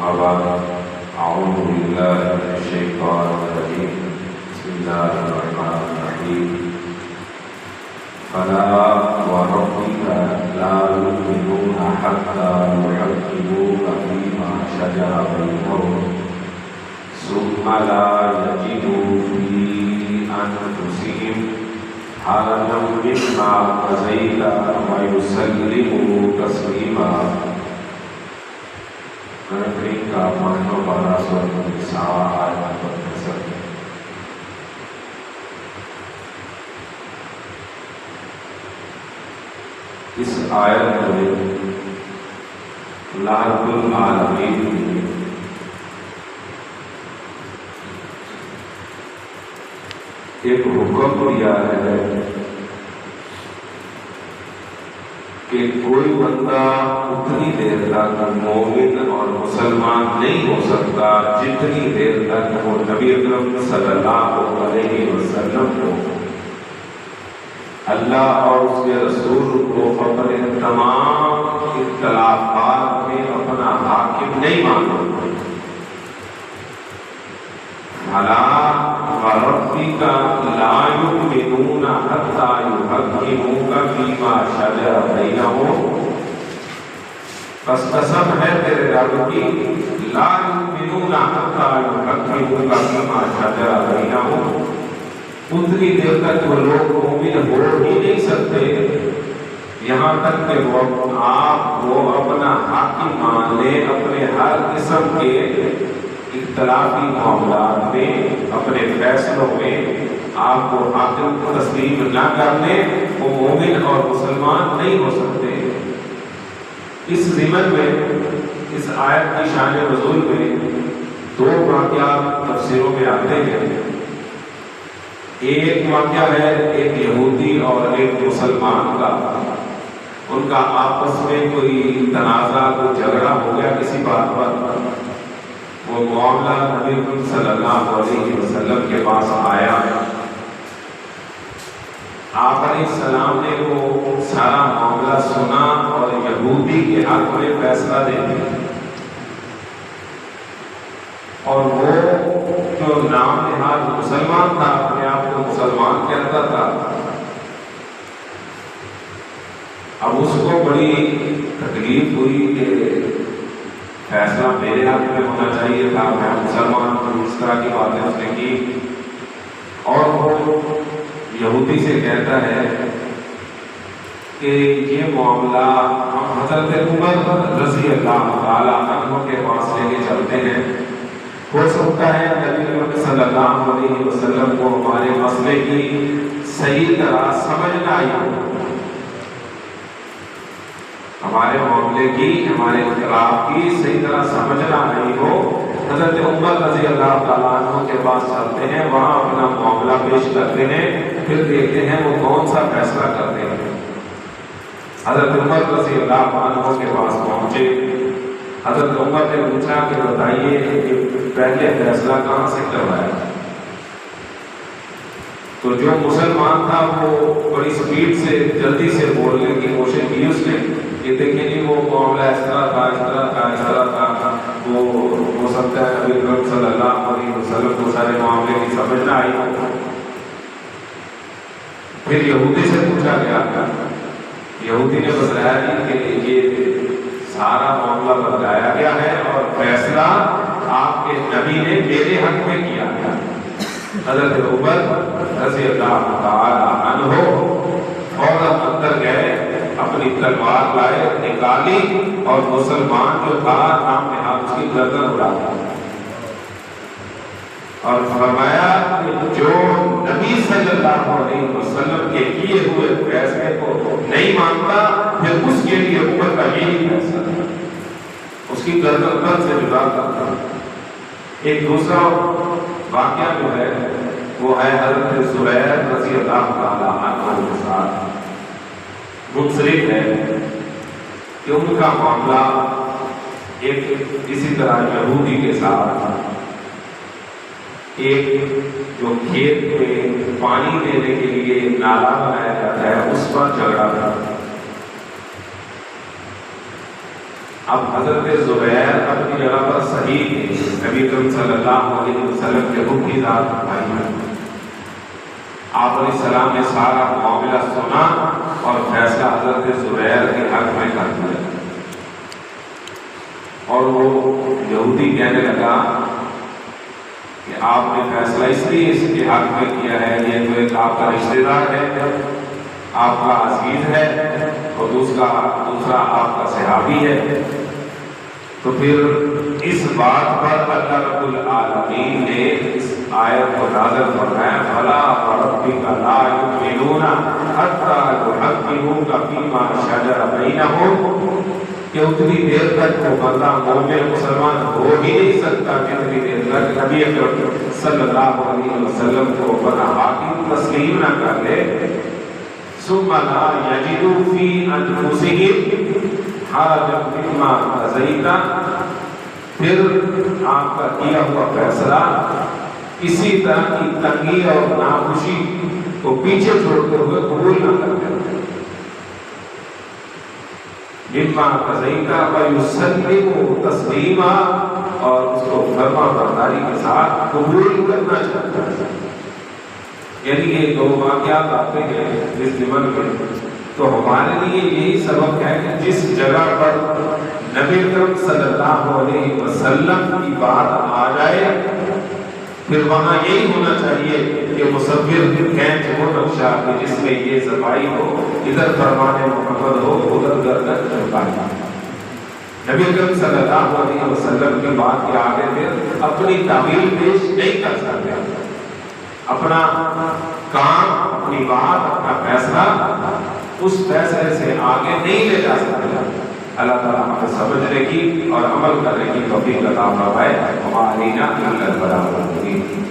وبعد أعوذ بالله من الشيطان الرجيم بسم الله الرحمن الرحيم فلا وربك لا يؤمنون حتى يحكموك فيما شجر بينهم ثم لا يجدوا في أنفسهم حرجا مما قضيت ويسلموا تسليما. کریم کا معنی بارہ سورۃ النساء آیت نمبر 63. اس آیت میں اللہ رب العالمین نے ایک حکم دیا ہے کہ کوئی بندہ اتنی دیر تک مومن اور مسلمان نہیں ہو سکتا جتنی دیر تک وہ نبی اکرم صلی اللہ علیہ وسلم کو اللہ اور اس کے رسول کو اپنے تمام اختلافات میں اپنا حاکم نہیں مانتا. وَرَبِّكَ لَا يُؤْمِنُونَ حَتَّى يُحَكِّمُوكَ فِيمَا شَجَرَ بَيْنَهُمْ. پس قسم ہے تیرے رب کی لا يُؤْمِنُونَ حَتَّى يُحَكِّمُوكَ فِيمَا شَجَرَ بَيْنَهُمْ. اتنی دیر تک وہ لوگ مومن ہو ہی نہیں سکتے یہاں تک کہ وہ آپ کو اپنا حاکم مان لیں اپنے ہر قسم کے اختلافی معاملات میں اپنے فیصلوں میں آپ کو حاکم تسلیم نہ کر لیں وہ مومن اور مسلمان نہیں ہو سکتے. اس ضمن میں اس آیت کی شان نزول میں دو واقعات تفسیروں میں آتے ہیں. ایک واقعہ ہے ایک یہودی اور ایک مسلمان کا. ان کا آپس میں کوئی تنازع کوئی جھگڑا ہو گیا کسی بات پر. وہ معاملہ نبی صلی اللہ علیہ وسلم کے پاس آیا. آپ علیہ السلام نے وہ سارا معاملہ سنا اور یہودی کے حق میں فیصلہ دے دیا. اور وہ جو نام نہاد مسلمان تھا اپنے آپ کو مسلمان کہتا تھا. اب اس کو بڑی تکلیف ہوئی کہ فیصلہ میرے حق میں ہونا چاہیے تھا میں مسلمان ہوں. اس طرح کی باتیں اس نے کی اور وہ یہودی سے کہتا ہے کہ یہ معاملہ ہم حضرت عمر رضی اللہ تعالیٰ عنہ کے پاس لے کے چلتے ہیں. ہو سکتا ہے نبی صلی اللہ علیہ وسلم کو ہمارے مسئلے کی صحیح طرح سمجھ نہ آئی ہو ہمارے معاملے کی ہمارے اختلاف کی صحیح طرح سمجھنا نہیں ہو. حضرت عمر رضی اللہ تعالیٰ عنہ کے پاس چلتے ہیں وہاں اپنا معاملہ پیش کرتے ہیں پھر دیکھتے ہیں وہ کون سا فیصلہ کرتے ہیں. حضرت عمر رضی اللہ عنہ کے پاس پہنچے. حضرت عمر نے پوچھا کہ بتائیے کہ پہلے فیصلہ کہاں سے کروایا. تو جو مسلمان تھا وہ بڑی سپیڈ سے جلدی سے بولنے کی کوشش کی اس نے کہ دیکھیں جی وہ معاملہ اس طرح تھا اس طرح تھا اس طرح تھا. وہ ہو سکتا ہے نبی اکرم صلی اللہ علیہ وسلم کو سارے معاملے کی سمجھ نہ آئی. پھر یہودی سے پوچھا گیا. یہودی نے بتایا کہ یہ سارا معاملہ بتایا گیا ہے اور فیصلہ آپ کے نبی نے میرے حق میں کیا ہے. حضرت عمر رضی اللہ تعالی عنہ فوراً اندر گئے اپنی تلوار لائے نکالی اور مسلمان جو تھا نام نہاد اس کی گردن اڑا دیا اور فرمایا کہ جو نبی صلی اللہ علیہ وسلم کے کیے ہوئے فیصلے کو نہیں مانتا پھر اس کے لیے عمر کا یہی فیصلہ تھا اس کی گردن سے جدا کرتا. ایک دوسرا واقعہ جو ہے وہ ہے حضرت زبیر رضی اللہ تعالی عنہ کے ساتھ منسلک ہے کہ ان کا معاملہ ایک اسی طرح یہودی کے ساتھ ایک جو کھیت میں پانی دینے کے لیے نالا بنایا جاتا ہے اس پر جھگڑا تھا. اب حضرت زبیر اپنی جگہ پر صحیح تھے، نبی اکرم صلی اللہ علیہ وسلم کے حکم کی ذات بھائی ہیں۔ آپ علیہ السلام نے سارا معاملہ سنا اور فیصلہ حضرت زبیر کے حق میں کر دیا، اور وہ یہودی کہنے لگا کہ آپ نے فیصلہ اس لیے اس کے حق میں کیا ہے، یہ تو ایک آپ کا رشتہ دار ہے، آپ کا عزیز ہے، اور دوسرا آپ کا صحابی ہے۔ تو پھر اس بات پر اللہ رب العالمین نے اس آیت کو نازل فرمایا، فَلَا وَرَبِّكَ لَا يُؤْمِنُونَ حَتَّىٰ يُحَكِّمُوكَ فِيمَا شَجَرَ بَيْنَهُمْ، کہ اتنی دیر تک وہ بندہ مومن مسلمان ہو ہی نہیں سکتا جتنی دیر تک نبی اکرم صلی اللہ علیہ وسلم کو اپنا حاکم تسلیم نہ کر لے۔ ثم لا يجدوا في انفسهم حرجا مما قضيت، پھر آپ کا کیا ہوا فیصلہ کسی طرح کی تنگی اور ناخوشی کو پیچھے چھوڑتے ہوئے قبول نہ کرتے، مما قضیت ویسلموا تسلیما، اور اس کو فرما برداری کے ساتھ قبول کرنا چاہتا ہے۔ یعنی یہ دو واقعات آتے ہیں اس زمن میں، تو ہمارے لیے یہی سبق ہے کہ جس جگہ پر نبی اکرم صلی اللہ علیہ وسلم کی بات آ جائے، پھر وہاں یہی ہونا چاہیے کہ مصور کھینچ وہ نقشہ کہ جس میں یہ صفائی ہو، ادھر فرمان محمد ہو، ادھر گردن جھکائی۔ نبی اکرم صلی اللہ علیہ وسلم کی بات کے آگے پھر اپنی تعویل پیش نہیں کر سکتے، اپنا کام، اپنی بات، اپنا فیصلہ اس فیصلے سے آگے نہیں لے جا سکتے۔ اللہ تعالیٰ ہمیں سمجھنے کی اور عمل کرنے کی توفیق عطا فرمائے۔ ہمارا الا البلاغ المبین۔